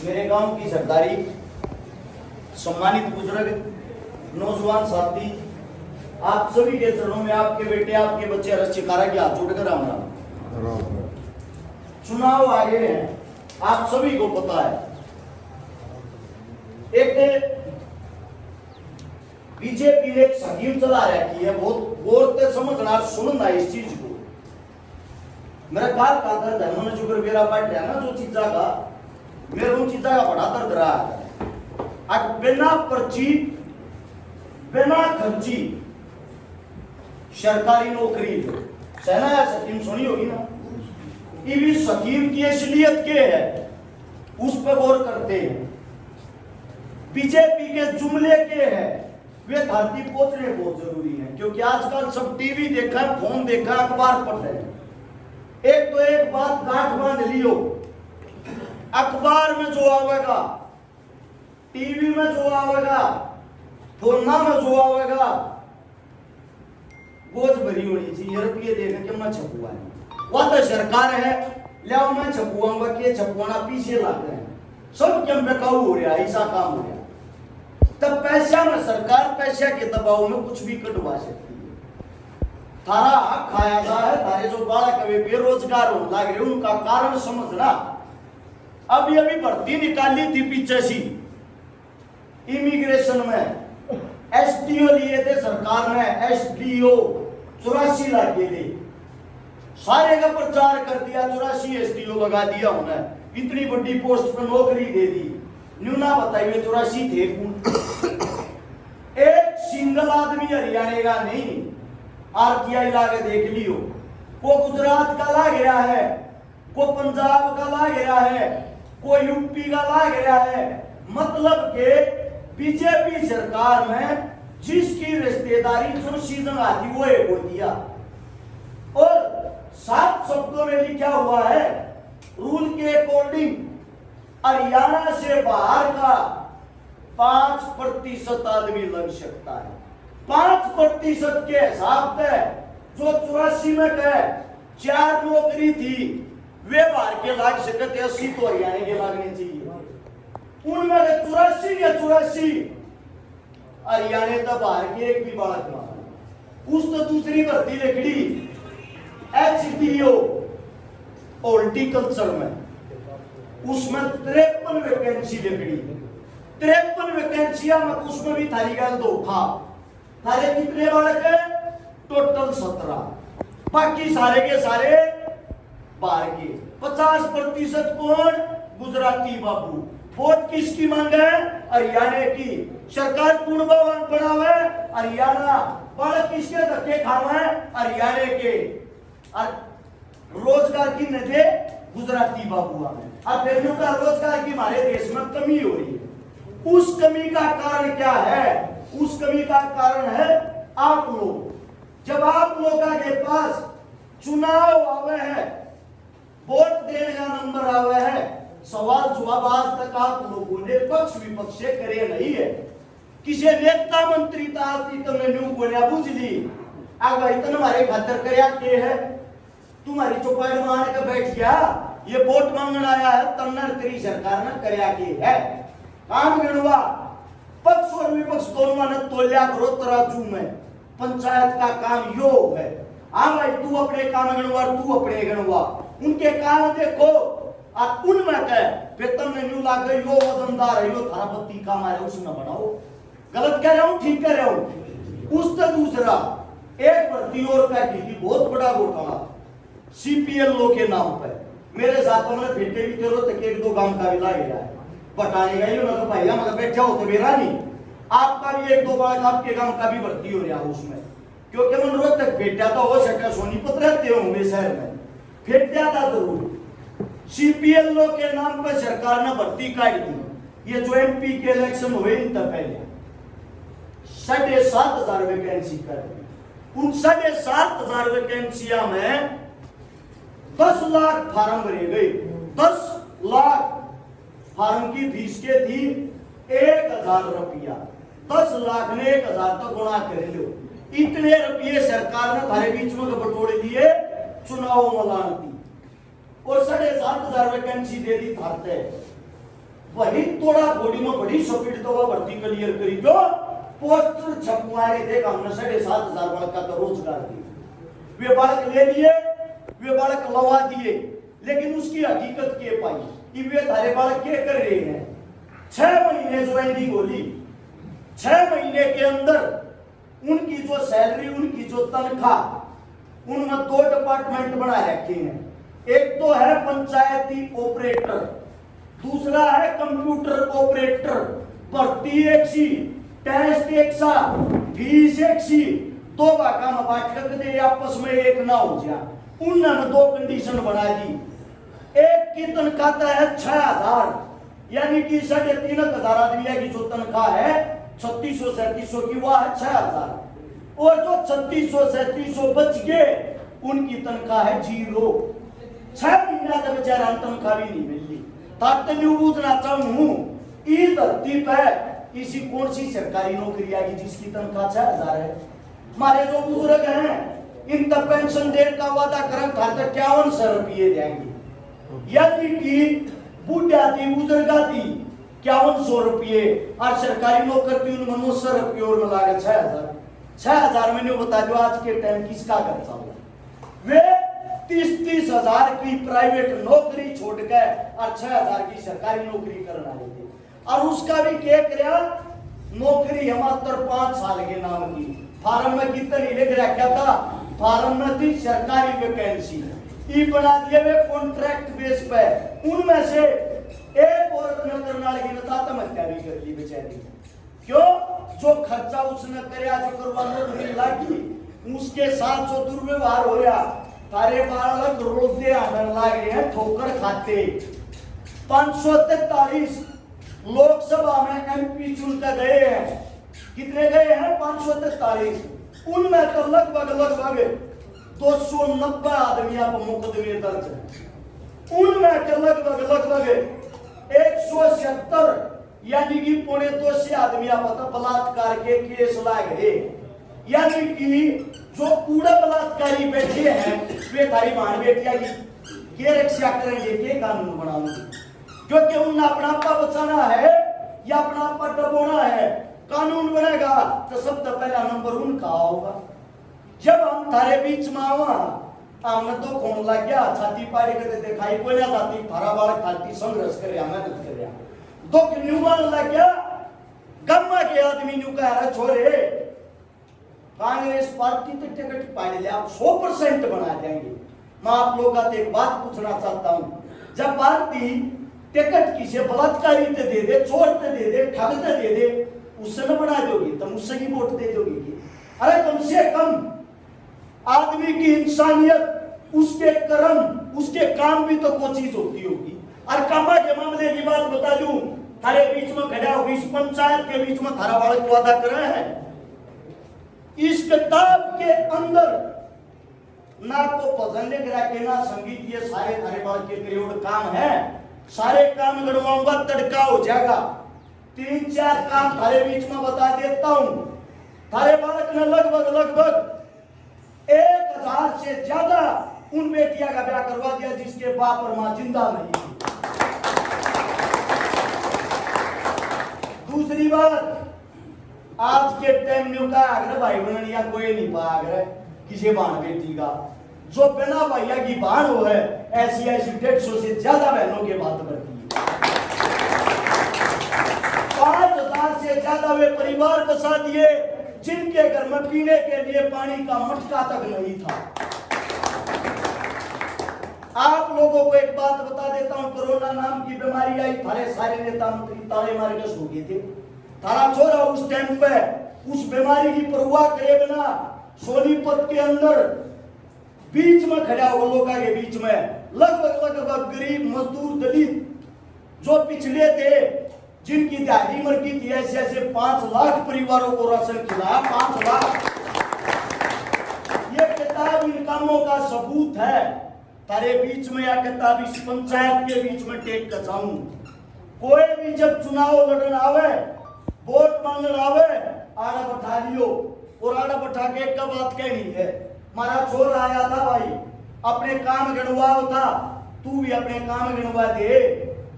मेरे गांव की सरदारी, सम्मानित बुजुर्ग, नौजवान साथी, आप सभी के चरणों में आपके बेटे, आपके बच्चे अरस चिकारा की हाथ जोड़कर आऊंगा। चुनाव आगे हैं, आप सभी को पता है। एक बीजेपी ने एक स्कीम चला रखी है, बहुत गौर से समझना सुनना इस चीज को। मेरा काल का दर्द है, मैंने जो मेरा पाठ है ना, जो चीजा का मेरे उन चीजा का बड़ा दर्द रहा है। अब बिना पर्ची, बिना खर्ची सरकारी नौकरी सेना या स्कीम सुनी होगी ना। ये स्कीम की असलियत क्या है, उस पर गौर करते हैं। बीजेपी के जुमले के हैं, वे धरती पहुंचने बहुत जरूरी है, क्योंकि आजकल सब टीवी देखा, फोन देखा, अखबार पढ़ रहे हैं। एक तो एक बात गांठ बांध लियो, अखबार में जो आवेगा, टीवी में जो आवेगा, फोना में जो आवेगा, बोझ भरी होनी चाहिए। रुपये देने के मैं छपुआ है, वह तो सरकार है, लिया मैं छपुआंगा के छपुआना पीछे लाते हैं, सब क्या बेकाबू हो रहा है, ऐसा काम हो रहा है। तब पैसा में सरकार पैसा के दबाव में कुछ भी कटवा सकती है। थारा हक खाया था है, थारे जो बालक बेरोजगार हो लग रहे उनका कारण समझना। अभी अभी भर्ती निकाली थी पीछे सी इमिग्रेशन में, एसडीओ लिए थे सरकार ने, एसडीओ 84 लाख के थे, सारे का प्रचार कर दिया, 84 एसडीओ लगा दिया उन्हें, इतनी बड़ी पोस्ट पर नौकरी दे दी। न्यूना बताइए 84 थे एक सिंगल आदमी हरियाणा का नहीं, आरटीआई लाके देख लियो, को गुजरात का ला गया है, को पंजाब का ला गया है, को यूपी का ला गया है। मतलब के बीजेपी सरकार में जिसकी रिश्तेदारी जो सीजन आती वो एक हो दिया। और 7 शब्दों में लिखा हुआ है, रूल के अकॉर्डिंग हरियाणा से बाहर का 5% आदमी लग सकता है। 5% के हिसाब से जो 84 में कहे 4 नौकरी थी, वे बाहर के लाग सके थे, 80 तो हरियाणा के लागने चाहिए। उनमें 84 या 84 हरियाणा तो बाहर के एक भी बालक ना। उस तो दूसरी भर्ती लिखड़ी एचडीओ हॉर्टिकल्चर में, उसमें 53 वैकेंसी लिखड़ी, 53 वैकेंसियां में, उसमें भी थारी गल धोखा। थारे कितने बालक है? टोटल 17, बाकी सारे के सारे बाहर के। 50% कौन? गुजराती बाबू। वोट किसकी मांग है? हरियाणा की। सरकार पूर्ण बनावे हरियाणा, बालक किसके धक्के खावे? हरियाणा के। और रोजगार की नजर गुजराती बाबू में। अब बेटियों का रोजगार की हमारे देश में कमी हो रही है। उस कमी का कारण क्या है? उस कमी का कारण है आप लोग। जब आप लोगों के पास चुनाव आवे है, वोट देने का नंबर आवे है, सवाल जवाब आज तक आप लोगों ने पक्ष विपक्ष से करे नहीं है। किसी नेता मंत्री तो आज तक तुमने न्यू बोलिया बुझ ली, अब इतना हमारे खातर करया के है, तुम्हारी चौपाई मान के बैठ गया, ये वोट मांगने आया है, तन्नर तेरी सरकार ने करया के है। काम गिनवा, पक्ष और विपक्ष दोनों ने तोलिया करो तराजू में। पंचायत का काम यो है। हाँ भाई, तू अपने काम गिनवा, तू अपने गिनवा, उनके काम देखो और उनमें कह वेतन में न्यू लाग गई, यो वजनदार है, यो थारा बत्ती काम आया, उसमें बनाओ। गलत कह रहा हूं, ठीक कह रहा हूं। उससे दूसरा एक भर्ती और पैटी की बहुत बड़ा घोटाला सीपीएल लो के नाम पर। मेरे साथ में फेंटे भी करो तक 1-2 गांव का भी ला गया है, बताने गई मैं भैया मतलब बैठा हो तो मेरा नहीं, आपका भी 1-2 बार आपके गांव का भी भर्ती हो रहा है उसमें। क्योंकि मन रोज तक फेंटा तो हो सकता, सोनीपत रहते होंगे शहर में, फेंट जाता जरूर। सीपीएल लो के नाम पर सरकार ने भर्ती काट दी। ये जो एमपी के इलेक्शन हुए इन तक पहले 7,500 वैकेंसी कर, उन 7,500 वैकेंसिया में 10 लाख फार्म भरे गए। 10 लाख फार्म की फीस के थी 1,000 रुपया। 10 लाख में 1,000 तो गुणा कर लो। इतने रुपये सरकार ने थारे बीच में बटोरे दिए चुनाव में लान दी, और 7,500 वैकेंसी दे दी थारते। वही थोड़ा बॉडी में बड़ी स्पीड तो वह भर्ती क्लियर करी जो पोस्टर छपवाए थे हमने 7,500 बालक का तो रोजगार दिए। वे बालक ले लिए, वे बालक लवा दिए, लेकिन उसकी हकीकत के पाई कि वे थारे बालक क्या कर रहे हैं। 6 महीने ज्वाइनिंग बोली, 6 महीने के अंदर उनकी जो सैलरी, उनकी जो तनख्वाह, उनमें 2 डिपार्टमेंट बना रखे हैं। एक तो है पंचायती ऑपरेटर, दूसरा है कंप्यूटर ऑपरेटर। भर्ती एक सी, टेस्ट एक सा, फीस एक सी, दो बाका में बैठक दे आपस में एक ना हो जा। उन्होंने 2 कंडीशन बना दी। एक की तनख्वाह है 6,000, यानी कि 3,500 आदमी की जो तनख्वाह है 3600-3700 की, वह है 6,000। और जो 3600-3700 बच गए उनकी तनख्वाह है 0। 6 महीना तक बेचारा तनख्वाह भी नहीं मिली। तब तो मैं पूछना चाहूं इस धरती पर इसी कौन सी सरकारी नौकरी आएगी जिसकी तनख्वाह 6,000 है। हमारे जो बुजुर्ग हैं इनका पेंशन देने का वादा करें था तो 5100 रुपये देंगे, यानी कि बुढ़ा थी बुजुर्गा थी 5100 रुपये, और सरकारी नौकर थी उनमें 900 रुपये और मिला के 6,000 मैंने बता दो आज के टाइम किसका खर्चा हुआ। वे 30-30 हजार की प्राइवेट नौकरी छोड़ के और 6,000 की सरकारी नौकरी करना रहे थे। और उसका भी क्या किया, नौकरी है मात्र 5 साल के नाम की। फार्म में कितनी लिख रखा था, फार्म में थी सरकारी वैकेंसी, ई बना दिए वे कॉन्ट्रैक्ट बेस पे। उनमें से एक औरत ने करना लगी आत्महत्या भी कर ली बेचारी। क्यों? जो खर्चा उसने कराया, जो करवाने नहीं लगी, उसके साथ जो दुर्व्यवहार हो रहा, तारे बालक रोजे आने लगे हैं ठोकर खाते। 543 लोकसभा में एमपी चुनकर गए हैं। कितने गए हैं? 543। उनमें तो लगभग 290 आदमी पर मुकदमे दर्ज है। उनमें तो लगभग 176 यानी कि 250 आदमी पर बलात्कार के केस लागे। यानी कि जो पूरा बलात्कारी बैठे हैं वे थारी मान बेटिया की ये रक्षा करेंगे, के कानून बनाओगे, क्योंकि उन्हें अपना आपा बचाना है या अपना आपा डबोना है। कानून बनेगा तो सबसे पहला नंबर उनका होगा। जब हम थारे बीच में आवा हमने तो खून लग गया, छाती पाड़ी करते दिखाई कोई ना जाती, थारा बालक खाती संघर्ष करे, हमें कुछ करे तो न्यूमान लग गया। गम्मा के आदमी न्यू कह रहा छोरे कांग्रेस पार्टी तो टिकट पाड़ लिया, आप 100% बना देंगे। मैं आप लोगों का एक बात पूछना चाहता हूं, जब पार्टी टिकट किसी बलात्कारी ते दे दे, चोर ते दे दे, ठग ते दे दे, उससे न बना दोगी तो मुझसे ही वोट दे दोगी। अरे कम से कम आदमी की इंसानियत, उसके कर्म, उसके काम भी तो कोई चीज होती होगी। और कामा के मामले की बात बता दूं, थारे बीच में खड़ा होगी, इस पंचायत के बीच में थारा बालक वादा कर रहे हैं। इस किताब के अंदर ना तो भजन लिख रखे ना संगीत, ये सारे थारे बालक के करोड़ काम है। सारे काम गड़वाऊंगा तड़का हो जाएगा। 3-4 काम थारे बीच में बता देता हूं। थारे बालक ने लगभग 1000 से ज्यादा उन बेटिया का ब्याह करवा दिया जिसके बाप और मां जिंदा नहीं थी। दूसरी बात, आज के टाइम में का आग्रह भाई बहन या कोई नहीं पा आग्रह किसी बहन बेटी का, जो बिना भैया की बहन हो है ऐसी 150 से ज्यादा बहनों के बात बढ़ती है। 5000 से ज्यादा वे परिवार बसा दिए जिनके घर में पीने के लिए पानी का मटका तक नहीं था। आप लोगों को एक बात बता देता हूं, कोरोना नाम की बीमारी आई, थारे सारे नेता मंत्री ताले मार के सो गए थे। थारा छोरा उस टाइम पे उस बीमारी की परवाह करे बिना सोनीपत के अंदर बीच में खड़ा हो, लोगों के बीच में लगभग गरीब मजदूर दलित जो पिछले थे, जिनकी दिहाड़ी मर की थी, ऐसे 5 लाख परिवारों को राशन खिलाया। 5 लाख। ये किताब इन कामों का सबूत है। तारे बीच में या किताब इस पंचायत के बीच में टेक कर जाऊं। कोई भी जब चुनाव लड़न आवे, वोट मांगने आवे, आड़ा बैठा लियो और आड़ा बैठा के एक बात कहनी है, हमारा छोर आया था भाई, अपने काम गणवाओ था, तू भी अपने काम गणवा दे।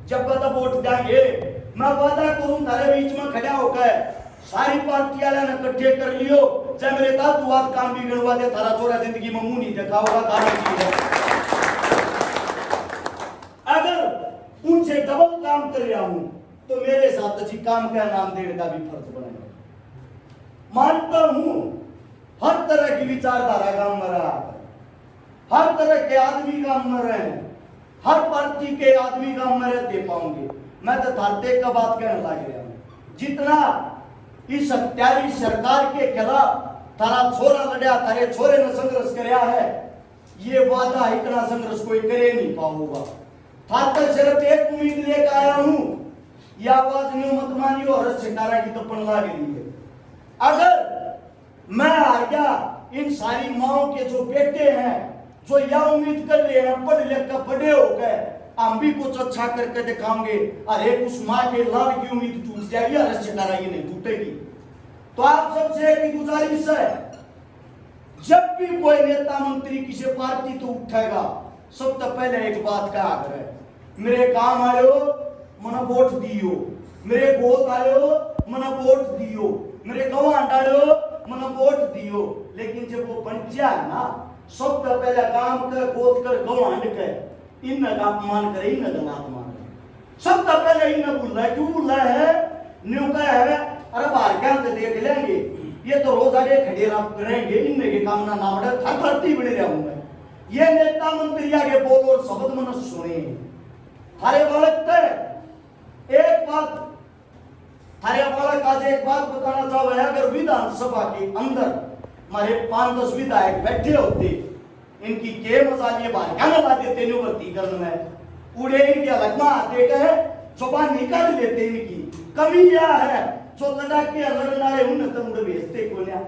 जब बता वोट देंगे मैं वादा करूं तारे बीच में खड़ा होकर सारी पार्टी वाले ने इकट्ठे कर लियो, चाहे मेरे दादू आज काम भी गिनवा दे, थारा छोरा जिंदगी में मुंह नहीं देखा होगा गारंटी है। अगर उनसे डबल काम कर रहा हूं तो मेरे साथ जी काम का नाम देने का भी फर्ज बनेगा। मानता हूं हर तरह की विचारधारा काम में रहा, हर तरह के आदमी काम में रहे, हर पार्टी के आदमी काम में रहते पाऊंगे। मैं तो थारते का बात कहने लग गया हूं, जितना इस हत्यारी सरकार के खिलाफ तारा छोरा लड़ा, तारे छोरे ने संघर्ष कराया है, ये वादा इतना संघर्ष कोई करे नहीं पाऊंगा। थार सिर्फ एक उम्मीद लेकर आया हूं, यह आवाज न्यू मत मानियो और सितारा की तपन लाग रही है। अगर मैं हार गया, इन सारी माओ के जो बेटे हैं जो यह उम्मीद कर रहे हैं पढ़ लिख कर बड़े हो गए हम भी कुछ अच्छा करके दिखाएंगे, अरे उस माँ के लाल की उम्मीद टूट जाएगी, अरे सितारा ये नहीं टूटेगी। तो आप सबसे एक गुजारिश है, जब भी कोई नेता मंत्री किसी पार्टी तो उठेगा, सबसे पहले एक बात का आग्रह, मेरे काम आयो मना वोट दियो, मेरे गोद आयो मना वोट दियो, मेरे गवां डालो मना वोट दियो। लेकिन जब वो बन जाए ना, सबसे पहले काम कर गोद कर गवां कर इन अपमान करे, इन अपमान करे, सबसे पहले इन बोल रहा है, क्यों बोल रहा है, न्यू का है, अरे बाहर क्या देख लेंगे, ये तो रोज आगे खड़े रहेंगे, इनमें के काम ना नाम हर भर्ती बने रहूंगा। ये नेता मंत्री आगे बोलो और शब्द मन सुने। थारे बालक एक बात, थारे बालक आज एक बात बताना चाहो है, अगर विधानसभा के अंदर हमारे 5-10 विधायक बैठे होते, इनकी के मसाले बाहर क्या लगा देते न्यू भर्ती करने में, उड़े इनके अलग में आते गए जुबान निकाल लेते, इनकी कमी यह है जो लड़ा के लड़ने वाले उन तो मुझे भेजते को ना।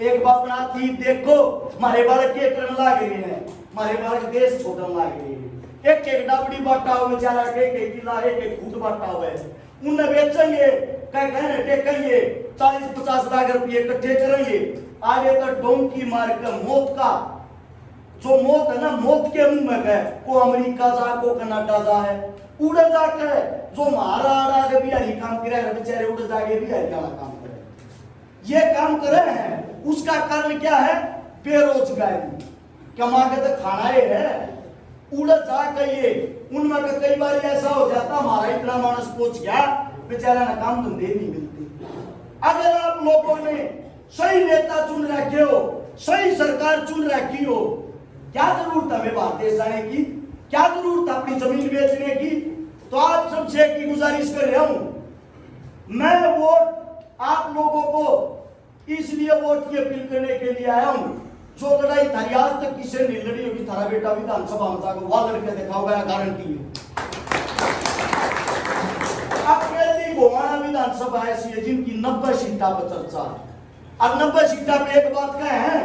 एक बापना थी देखो हमारे बालक के करने लग रहे हैं, हमारे बालक देश छोड़ने लग रहे हैं, एक एक डाबड़ी बांटा हुआ बेचारा, एक किला एक फूट बांटा हुआ है, उन्हें बेचेंगे कहीं कहने टेकेंगे 40-50 लाख रुपये इकट्ठे करेंगे, आगे तो डोंकी मार कर मौत का जो मौत है ना, मौत के मुंह में गए, को अमेरिका जा को कनाडा जा है, उड़ जाके जो मारा आड़ा के बिहारी काम करे बेचारे उड़ जाके बिहारी वाला काम करे, ये काम करे हैं। उसका कारण क्या है, बेरोजगारी, कमा के तो खाना ही है, उड़ जाके ये उनमें का कई बार ऐसा हो जाता हमारा इतना मानस पहुंच गया बेचारा ना काम धंधे नहीं मिलते। अगर आप लोगों ने सही नेता चुन रखे हो, सही सरकार चुन रखी हो, क्या जरूरत हमें बाहर देश जाने की, क्या जरूरत अपनी जमीन बेचने की। तो आप सबसे की गुजारिश कर रहा हूं, मैं वोट आप लोगों को इसलिए वोट की अपील करने के लिए आया हूं, जो लड़ाई थारी आज तक किसी ने लड़ी होगी, थारा बेटा विधानसभा में जाकर वहां लड़के देखा होगा, गारंटी है। अकेली गोवाना विधानसभा ऐसी है जिनकी 90 सीटा पर चर्चा है, और 90 सीटा पे एक बात का है,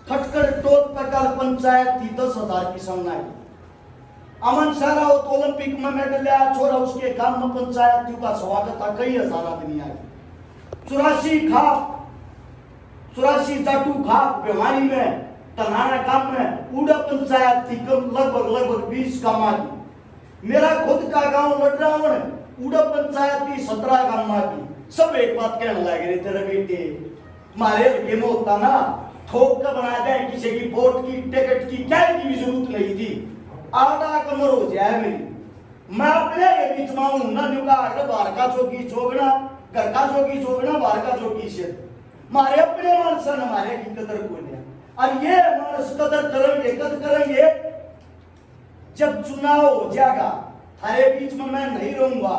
खटकर टोल पर कल पंचायत थी 10,000 की संगनाई, अमन सारा ओलंपिक में मेडल लिया छोरा, उसके गांव में पंचायत का स्वागत था, कई हजार आदमी आए, 84 जाटू खाप बीमारी में तनाना गांव में उड़ा पंचायत थी, लगभग 20 गांव की। मेरा खुद का गांव लड्रावण उड़ा पंचायत थी 17 गांव की। सब एक बात कहने लगे, तेरे बेटे मारे गेम होता ना, ठोक कर बना दे, किसी की वोट की टिकट की क्या की भी जरूरत नहीं थी, आधा कमर हो जाए मेरी। मैं अपने बीच में हूं ना, बाहर का चौकी चोगना, घर का चौकी चोगना, बाहर का चौकी से मारे अपने मानस हमारे की कदर को नहीं, और ये मानस कदर करेंगे कद करेंगे जब चुनाव हो जाएगा। हरे बीच में मैं नहीं रहूंगा,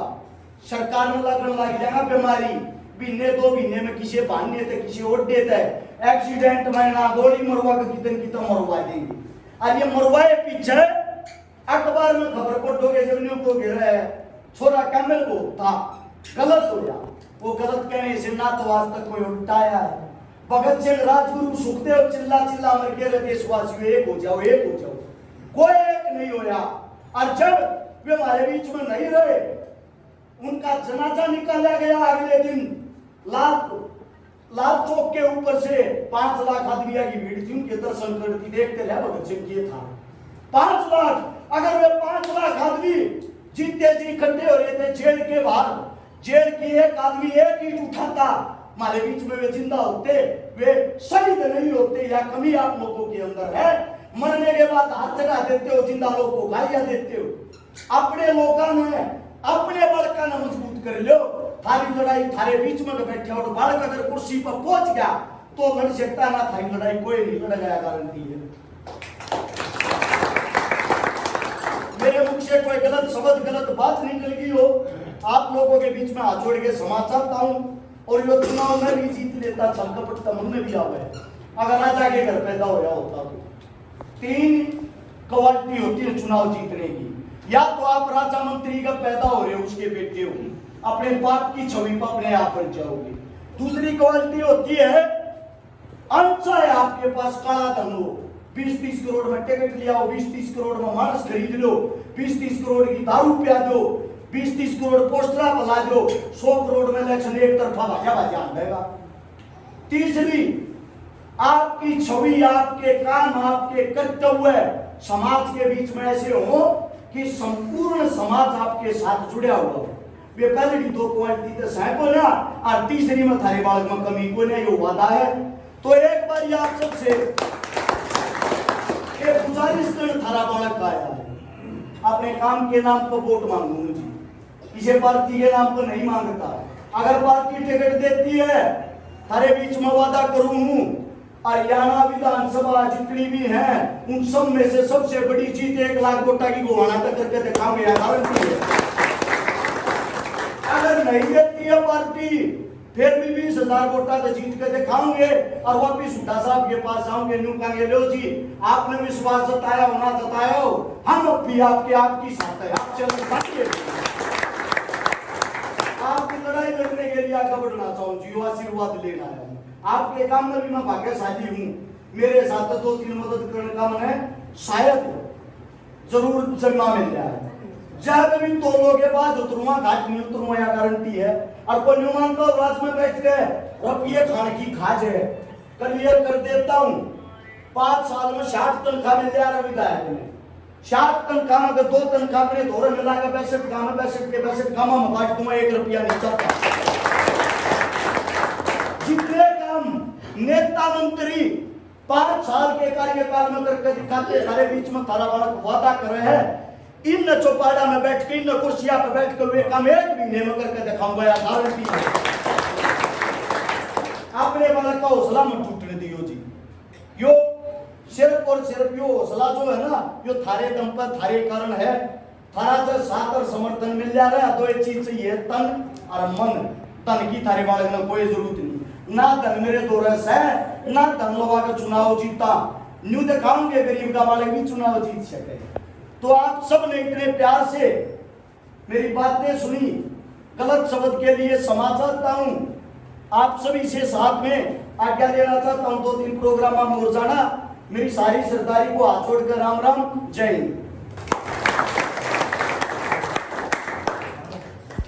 सरकार में लगन लग जाएगा बीमारी, महीने 2 महीने में किसी बांधने थे किसी और देता है, एक्सीडेंट में ना गोली मरवा के कितन मरवा देंगे, और ये मरवाए पीछे अखबार में खबर पढ़ोगे जब न्यू को गिर रहा है छोरा कैमल को था गलत हो गया, वो गलत कहने से ना तो आज तक कोई उल्टाया है। भगत सिंह राजगुरु सुखदेव चिल्ला चिल्ला मर के देशवासियों एक हो जाओ, एक हो जाओ, कोई एक नहीं होया। और जब वे हमारे बीच में नहीं रहे, उनका जनाजा निकाला गया अगले दिन लाल चौक के ऊपर से 5 लाख आदमी की भीड़ थी, उनके दर्शन करती देखते रहे भगत सिंह ये था 5 लाख। अगर वे 5 लाख आदमी जितने जी इकट्ठे हो रहे थे जेल के बाहर, जेल की एक आदमी एक ईंट उठाता, हमारे बीच में वे जिंदा होते, वे शहीद नहीं होते, या कमी आप लोगों के अंदर है। मरने के बाद हाथ चढ़ा देते हो, जिंदा लोग को गालियां देते हो। अपने लोगों ने अपने बड़का ने मजबूत कर लो। थारी लड़ाई थारे बीच में बैठे और बालक अगर कुर्सी पर पहुंच गया तो लड़ सकता ना, थारी लड़ाई कोई नहीं लड़ गया, गारंटी है। मेरे मुख से कोई गलत शब्द गलत बात निकल गई हो, आप लोगों के बीच में हाथ जोड़ के क्षमा चाहता हूं। और ये चुनाव में भी जीत लेता, छल कपट का मन में भी आवे। अगर राजा के घर पैदा हो होता तो 3 क्वालिटी होती है चुनाव जीतने की। या तो आप राजा मंत्री का पैदा हो रहे हो, उसके बेटे हो, अपने बाप की छवि पर अपने आप बन जाओगे। दूसरी क्वालिटी होती है अंश है आपके पास काला धन हो, 20-30 करोड़ में टिकट लिया हो, 20-30 करोड़ में मांस खरीद लो, 20-30 करोड़ की दारू पिया दो, 20-30 करोड़ पोस्टरा बना दो, 100 करोड़ में इलेक्शन एक तरफा भाजा देगा। तीसरी आपकी छवि, आपके काम, आपके कर्तव्य समाज के बीच में ऐसे हो कि संपूर्ण समाज आपके साथ जुड़ा हुआ हो। वे पहले भी 2 क्वालिटी तो सह को ना, और तीसरी में थारे बालक में कमी को नहीं, ये वादा है। तो एक बार आप सबसे एक गुजारिश कर, थारा बालक का है अपने काम के नाम पर वोट मांगू मुझे, किसी पार्टी के नाम पर नहीं मांगता। अगर पार्टी टिकट देती है, थारे बीच में वादा करूं हूं, हरियाणा विधानसभा जितनी भी हैं उन सब में से सबसे बड़ी जीत 1 लाख वोटा की गोवाना तक करके दिखाऊंगे, गारंटी है। अगर नहीं देती है पार्टी, फिर भी 20,000 वोटा तो जीत के दिखाऊंगे और वापिस हुड्डा साहब के पास आऊंगे, न्यू कहेंगे लो जी आपने विश्वास जताया होना जताया हो, हम अब भी आपकी साथ है, आप चलो बाकी आपकी लड़ाई लड़ने के लिए आगे बढ़ना चाहूँ जी, आशीर्वाद लेना है। आपके काम में भी मैं भाग्यशाली हूँ, मेरे साथ 2-3 मदद करने का मन है, शायद जरूर जन्मा मिल जाए। जब भी तोलों के बाद उतरुआ घाट नहीं उतरुआ, या गारंटी है। और कोई नुमान को राज में बैठ के रुपये खान की खाज है, क्लियर कर देता हूँ। 5 साल में 60 तनख्वाह मिल जाएगा विधायक में, 60 तनख्वाह में 2 तनख्वाह अपने धोरण मिला के 62 काम में 62 काम में काट दूंगा, 1 रुपया नहीं चलता। जितने काम नेता मंत्री 5 साल के कार्यकाल में करके दिखाते, सारे बीच में थारा बालक वादा कर रहे हैं, इन चौपाड़ा में बैठ के, इन कुर्सिया पर बैठ के वे काम 1 महीने में करके दिखाऊंगा, या गारंटी है। अपने बालक का हौसला मत टूटने दियो जी। यो सिर्फ और सिर्फ यो हौसला जो है ना, यो थारे दम पर थारे कारण है। थारा से साथ और समर्थन मिल जा रहा है, 2 चीज चाहिए, तन और मन। तन की थारे बालक में कोई जरूरत नहीं, ना धन मेरे दोरस है, ना धन लोगों का चुनाव जीता, न्यू दिखाऊंगे गरीब का बालक भी चुनाव जीत सके। तो आप सब ने इतने प्यार से मेरी बातें सुनी, गलत शब्द के लिए क्षमा चाहता हूं। आप सभी से साथ में आज्ञा लेना चाहता हूं, 2-3 प्रोग्राम में मोर जाना। मेरी सारी सरदारी को हाथ छोड़कर राम राम, जय हिंद।